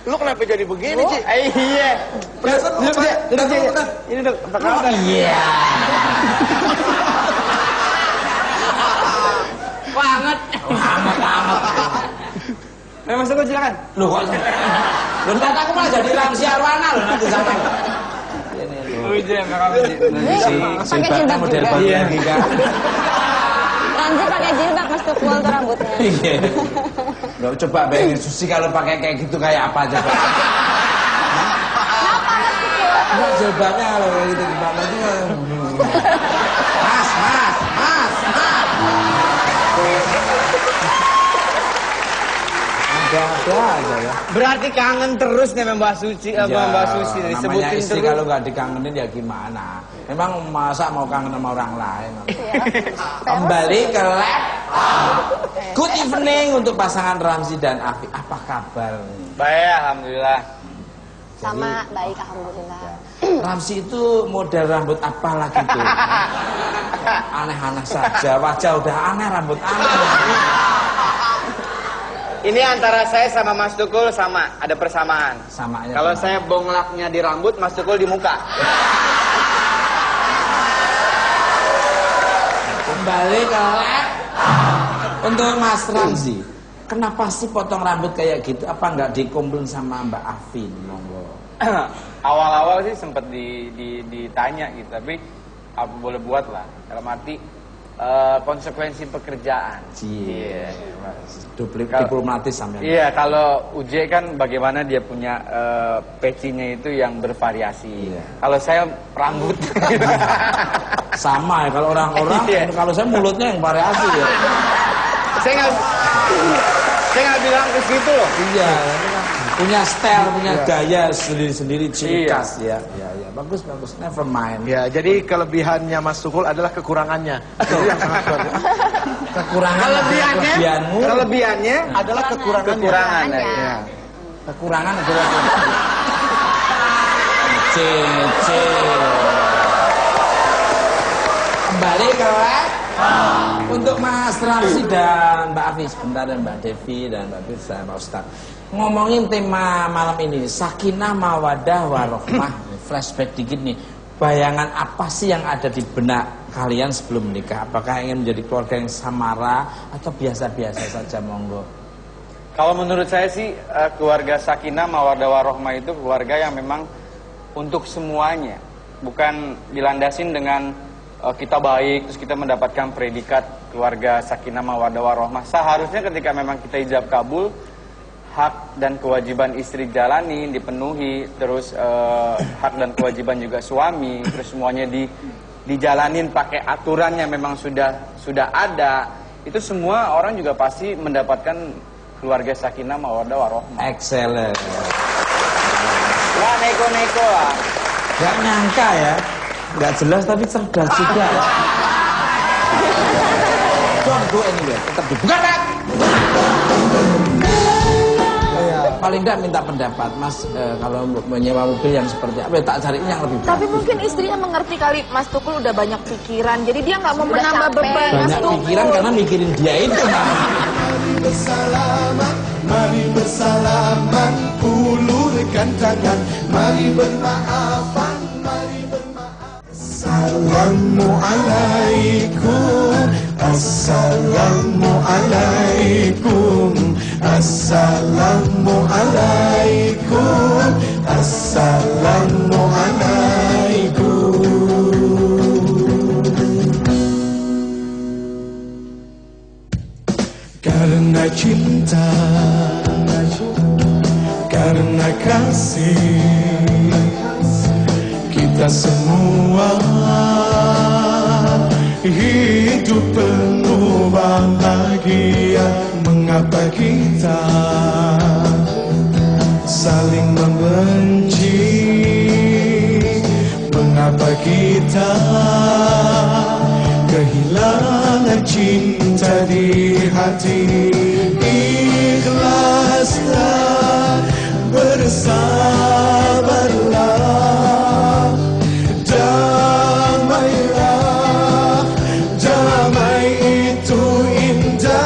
Lu kenapa jadi begini, Ci? Iya. Ini duduk. Apa kabar? Iya. Banget. Mas Teguh silakan. Loh kok? Bentar aku malah jadi Ramzi Arwana loh nanti sama. Pakai jilbab juga. Iya. Ramzi pakai jilbab Mas Teguh tuh rambutnya. Iya. Loh coba bayangin Susi kalau pakai kayak gitu kayak apa coba? Kenapa Mas Teguh? Enggak jilbabnya kalau kayak gitu gimana tuh? Mas. Ada aja ya. Berarti kangen terus nih Mbak Suci, Mbak Susi disebutin namanya istri terus. kalau nggak dikangenin ya gimana? Memang masa mau kangen sama orang lain? Kembali ke lab. Good evening untuk pasangan Ramzi dan Afi. Apa kabar? Baik, alhamdulillah. Sama baik alhamdulillah. Ramzi itu model rambut apa lagi tuh? Aneh-aneh saja, wajah udah aneh, rambut aneh. Ini antara saya sama Mas Tukul sama, ada persamaan. Samanya. Kalau saya bonglaknya di rambut, Mas Tukul di muka. Kembali ke lab. Untuk Mas Ramzi, kenapa sih potong rambut kayak gitu? Apa nggak dikumpulin sama Mbak Afin? Monggo. Awal-awal sih sempat ditanya gitu, tapi apa boleh buat lah. Dalam arti konsekuensi pekerjaan. Iya. Diplomatis sampai. Iya, kalau UJ kan bagaimana dia punya pecinya itu yang bervariasi. Iya. Kalau saya rambut. Sama ya kalau orang-orang, Iya. kalau saya mulutnya yang variasi ya. Saya nggak bilang ke situ loh. Iya, punya style, punya gaya sendiri-sendiri, ciri Iya. khas ya. Ya, bagus. Never mind. Ya, jadi kelebihannya Mas Tukul adalah kekurangannya. Itu yang sangat luar biasa. Kekurangan kelebihanmu Kelebihannya Adalah kekurangannya. kekurangan. Kekurangannya. Ya. kekurangan adalah C. Kembali ke untuk Mas Ramzi dan Mbak Afi sebentar, dan Mbak Devi dan Mbak Firsa, Pak Ustadz. Ngomongin tema malam ini, sakinah mawadah warohmah. Flashback dikit nih. Bayangan apa sih yang ada di benak kalian sebelum menikah? Apakah ingin menjadi keluarga yang samara atau biasa-biasa saja? Monggo. Kalau menurut saya sih keluarga sakinah mawaddah warohmah itu keluarga yang memang untuk semuanya, bukan dilandasin dengan kita baik terus kita mendapatkan predikat keluarga sakinah mawaddah warohmah. Seharusnya ketika memang kita ijab kabul, hak dan kewajiban istri jalani dipenuhi, terus hak dan kewajiban juga suami, terus semuanya dijalanin pakai aturan yang memang sudah ada. Itu semua orang juga pasti mendapatkan keluarga sakinah mawaddah warohmah. Excellent. Wah, neko-neko lah. Gak nyangka ya, gak jelas tapi cerdas juga. Don't go anywhere, tetap dibuka kan? Paling tidak minta pendapat Mas, kalau menyewa mobil yang seperti apa, tak cari yang lebih bagus. Tapi mungkin istrinya mengerti kali Mas Tukul udah banyak pikiran, jadi dia nggak mau menambah beban Mas banyak Tukul. pikiran karena mikirin dia itu. Mari bersalaman, ulurkan tangan, mari bermaafan, mari bermaaf. Assalamualaikum, assalamualaikum, assalamualaikum, assalamualaikum. Karena cinta, karena kasih, kita semua hidup penuh bahagia. Mengapa kita saling membenci? Mengapa kita kehilangan cinta di hati? Ikhlaslah, bersabarlah, damailah, damai itu indah.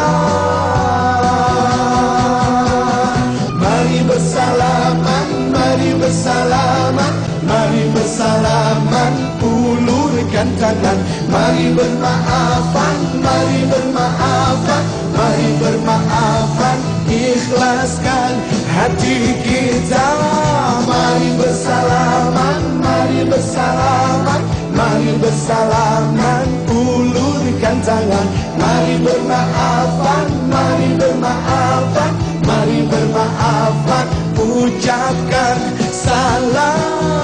tangan. Mari bermaafan, mari bermaafan, mari bermaafan, ikhlaskan hati kita. Mari bersalaman, mari bersalaman, mari bersalaman, ulurkan tangan. Mari bermaafan, mari bermaafan, mari bermaafan, ucapkan salam.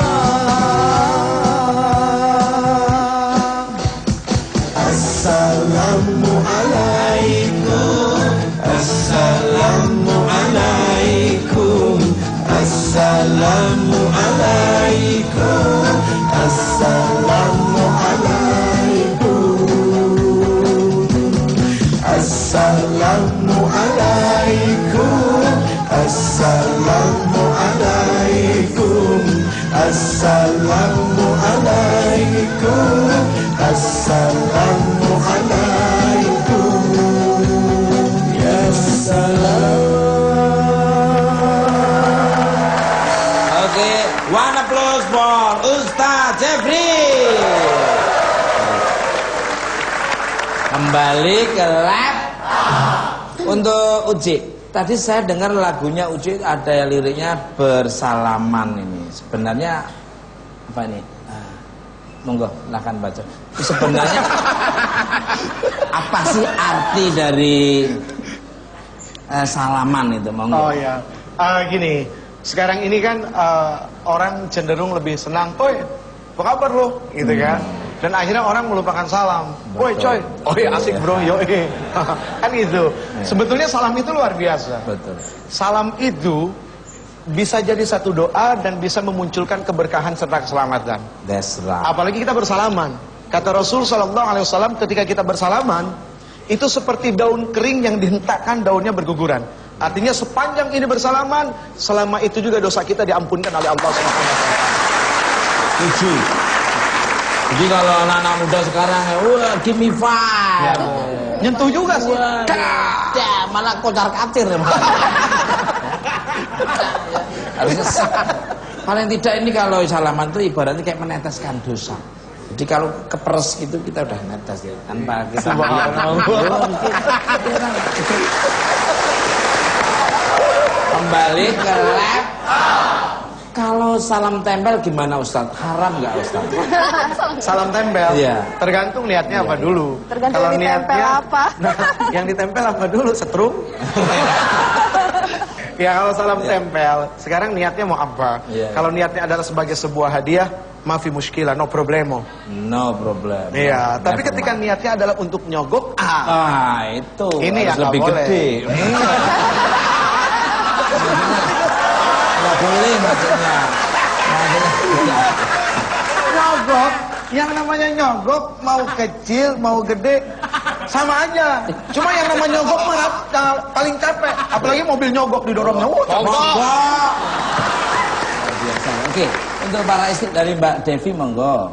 Assalamualaikum, Assalamualaikum, Assalamualaikum, Assalamualaikum, Assalamualaikum, Assalamualaikum, Assalamualaikum, Assalamualaikum, ya salam. Oke, one applause for Ustaz Jeffrey. Kembali ke lab untuk Uci. Tadi saya dengar lagunya Uci ada liriknya bersalaman ini. Sebenarnya apa ini? Monggo, silakan baca. Sebenarnya apa sih arti dari salaman itu? Monggo. Oh ya, gini. Sekarang ini kan orang cenderung lebih senang, "Oi, apa kabar lo?" gitu kan. Dan akhirnya orang melupakan salam. "Woi coy, oh iya asik bro, yo kan gitu. Sebetulnya salam itu luar biasa. Betul. Salam itu bisa jadi satu doa dan bisa memunculkan keberkahan serta keselamatan. That's right. Apalagi kita bersalaman. Kata Rasul SAW ketika kita bersalaman, itu seperti daun kering yang dihentakkan daunnya berguguran. Artinya sepanjang ini bersalaman, selama itu juga dosa kita diampunkan oleh Allah SWT. Tujuh. Jadi kalau anak-anak muda sekarang, wah, give me five. Nyentuh juga sih. Ya, malah kocar kacir ya. Harusnya paling tidak ini kalau salaman itu ibaratnya kayak meneteskan dosa. Jadi kalau keperes gitu kita udah netes ya, tanpa kita kembali ke lab. Kalau salam tempel gimana Ustaz? Haram nggak Ustaz? Salam tempel? Iya. Tergantung niatnya apa dulu. Tergantung Kalau ditempel apa. Nah, yang ditempel apa dulu? Setrum? Ya kalau salam tempel, sekarang niatnya mau apa? Iya. Kalau niatnya adalah sebagai sebuah hadiah, maafi muskilah, no problemo. No problem. Iya, tapi Never ketika mind. niatnya adalah untuk nyogok, Itu ini harus yang lebih nggak boleh. gede. Nggak boleh maksudnya. Nyogok, yang namanya nyogok mau kecil mau gede sama aja. Cuma yang namanya nyogok mah paling capek. Apalagi mobil nyogok didorongnya. Monggo. Biasa. Oke, untuk para istri dari Mbak Devi monggo.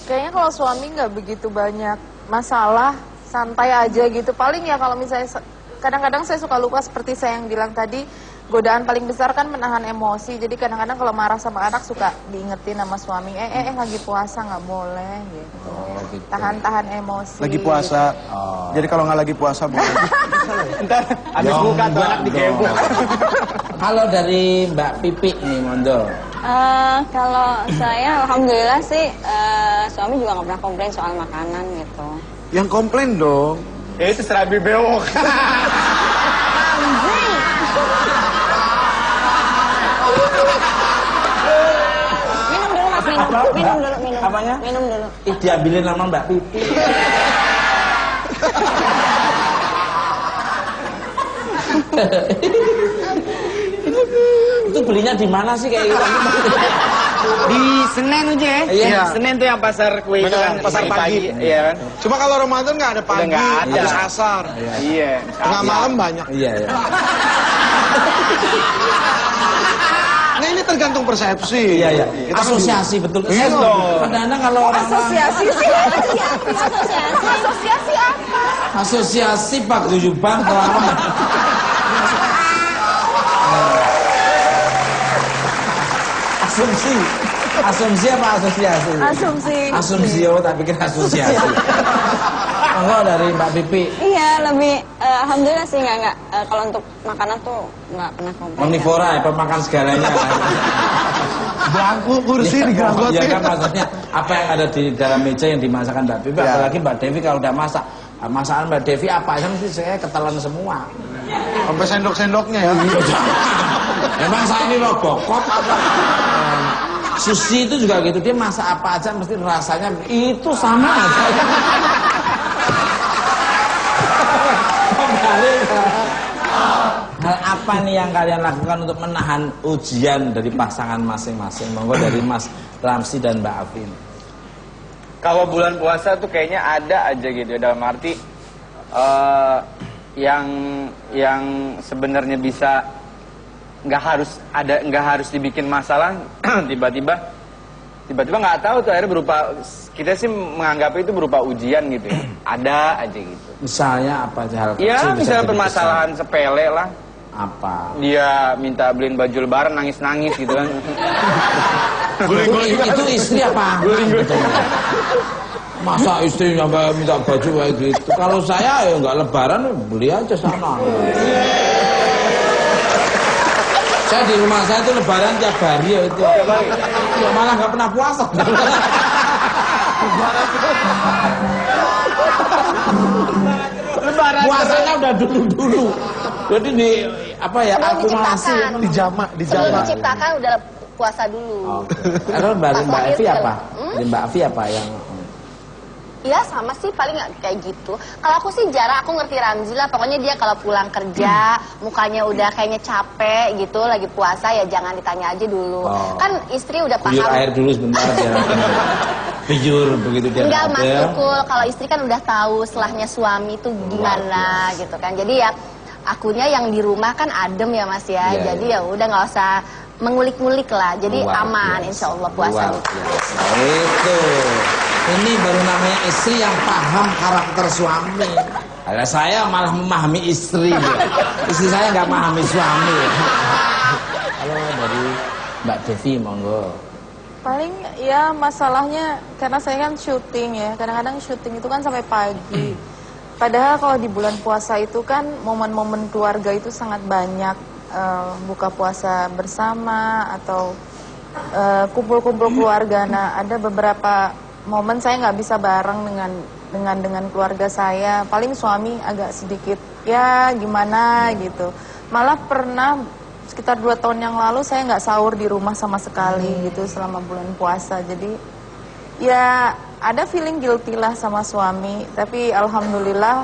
Kayaknya kalau suami nggak begitu banyak masalah, santai aja gitu. Paling ya kalau misalnya kadang-kadang saya suka lupa seperti saya yang bilang tadi, godaan paling besar kan menahan emosi. Jadi kadang-kadang kalau marah sama anak suka diingetin sama suami, lagi puasa nggak boleh gitu. Gitu. Tahan-tahan emosi. Lagi puasa. Jadi kalau nggak lagi puasa boleh. Ntar habis buka tuh anak digebuk. Kalau dari Mbak Pipi nih Mondo. Kalau saya alhamdulillah sih suami juga nggak pernah komplain soal makanan gitu. Yang komplain dong. Ya itu serabi bewok. Minum dulu mas, minum. Apa? Minum dulu, minum. Apanya? Minum dulu. Diambilin nama Mbak Pipi. Itu belinya di mana sih kayak gitu? Di Senen aja ya. Iya. Senen tuh yang pasar kue itu kan, Pasar pagi. Iya kan? Cuma kalau Ramadan nggak ada pagi, nggak ada. habis asar. Iya. Tengah malam banyak. Iya, iya. Nah ini tergantung persepsi. Iya, iya. Kita kan Asosiasi betul. Iya, Saya dong. kadang-kadang kalau orang Asosiasi sih. Asosiasi. Asosiasi apa? asosiasi Pak Guyuban kelamaan. Asumsi. Asumsi apa asosiasi? Asumsi. Asumsi, oh tak pikir asosiasi. Monggo dari Mbak Pipi. Iya, lebih alhamdulillah sih nggak kalau untuk makanan tuh nggak pernah komplain. Omnivora ya, pemakan segalanya. Bangku kursi diganggutin. Iya kan, maksudnya apa yang ada di dalam meja yang dimasakan Mbak Pipi, Ya. apalagi Mbak Devi kalau udah masak. Masakan Mbak Devi apa aja mesti saya ketelan semua. Sampai sendok-sendoknya ya. Emang saya ini loh bokop apa? Sushi itu juga gitu, dia masak apa aja mesti rasanya itu sama aja. Hal apa nih yang kalian lakukan untuk menahan ujian dari pasangan masing-masing? Monggo dari Mas Ramsi dan Mbak Afin. Kalau bulan puasa tuh kayaknya ada aja gitu ya, dalam arti yang sebenarnya bisa nggak harus dibikin masalah tiba-tiba nggak tahu tuh akhirnya berupa, kita sih menganggap itu berupa ujian gitu ya. Ada aja gitu. Misalnya apa aja hal kecil? Ya bisa misalnya jadi permasalahan sepele lah. apa? Dia minta beliin baju lebaran nangis-nangis gitu kan. Itu istri apa? Gitu. Masa istri sampai minta baju kayak gitu? Kalau saya ya nggak lebaran, beli aja sana. Saya di rumah saya itu lebaran tiap hari ya itu. Ya malah nggak pernah puasa. Puasanya udah dulu. Jadi di apa ya, akumulasi Sebelum diciptakan udah puasa dulu. Kalau Mbak Evi apa? Di Mbak Evi apa yang? Iya sama sih, paling nggak kayak gitu. Kalau aku sih jarang, aku ngerti Ramzi lah. Pokoknya dia kalau pulang kerja, mukanya udah kayaknya capek gitu, lagi puasa ya jangan ditanya aja dulu. Kan istri udah paham. Kuyur air dulu sebentar biar pijur begitu dia. Enggak Mas Tukul, kalau istri kan udah tahu setelahnya suami tuh gimana gitu kan. Jadi ya akunya yang di rumah kan adem ya Mas ya. Iya, jadi ya udah nggak usah mengulik-ngulik lah. Jadi aman insya Allah puasa. Itu. Ini baru namanya istri yang paham karakter suami. Kalau saya malah memahami istri. Istri saya nggak memahami suami. Kalau dari Mbak Devi, monggo. Paling ya masalahnya karena saya kan syuting ya. Kadang-kadang syuting itu kan sampai pagi. Padahal kalau di bulan puasa itu kan momen-momen keluarga itu sangat banyak. Buka puasa bersama atau kumpul-kumpul keluarga. Nah, ada beberapa momen saya nggak bisa bareng dengan keluarga saya. Paling suami agak sedikit ya gimana gitu. Malah pernah sekitar 2 tahun yang lalu saya nggak sahur di rumah sama sekali gitu selama bulan puasa. Jadi ya ada feeling guilty lah sama suami. Tapi alhamdulillah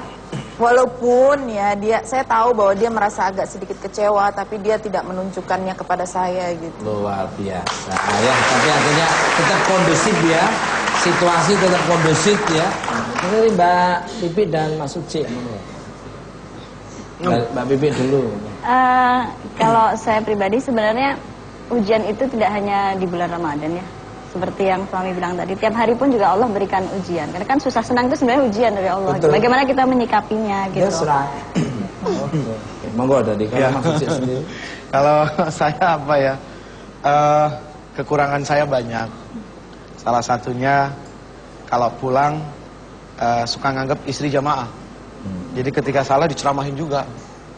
walaupun ya saya tahu bahwa dia merasa agak sedikit kecewa, tapi dia tidak menunjukkannya kepada saya gitu. Luar biasa. Ya, tapi artinya tetap kondusif ya. Situasi tetap kondusif ya. Ini Mbak Pipi dan Mas Uci. Mbak Pipi dulu. Kalau saya pribadi sebenarnya ujian itu tidak hanya di bulan Ramadan ya. Seperti yang suami bilang tadi, tiap hari pun juga Allah berikan ujian. Karena kan susah senang itu sebenarnya ujian dari Allah. Betul. Bagaimana kita menyikapinya gitu. That's right. Oke. Monggo dari Mas Uci sendiri. Kalau saya apa ya? Kekurangan saya banyak. Salah satunya kalau pulang suka nganggap istri jamaah. Jadi ketika salah diceramahin juga.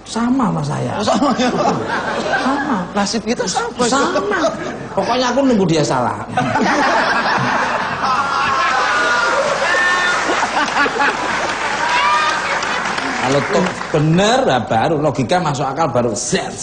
Sama sama saya. Sama ya. Sama. Nasib kita sama. Sama. Pokoknya aku nunggu dia salah. Kalau toh bener, baru logika masuk akal baru set.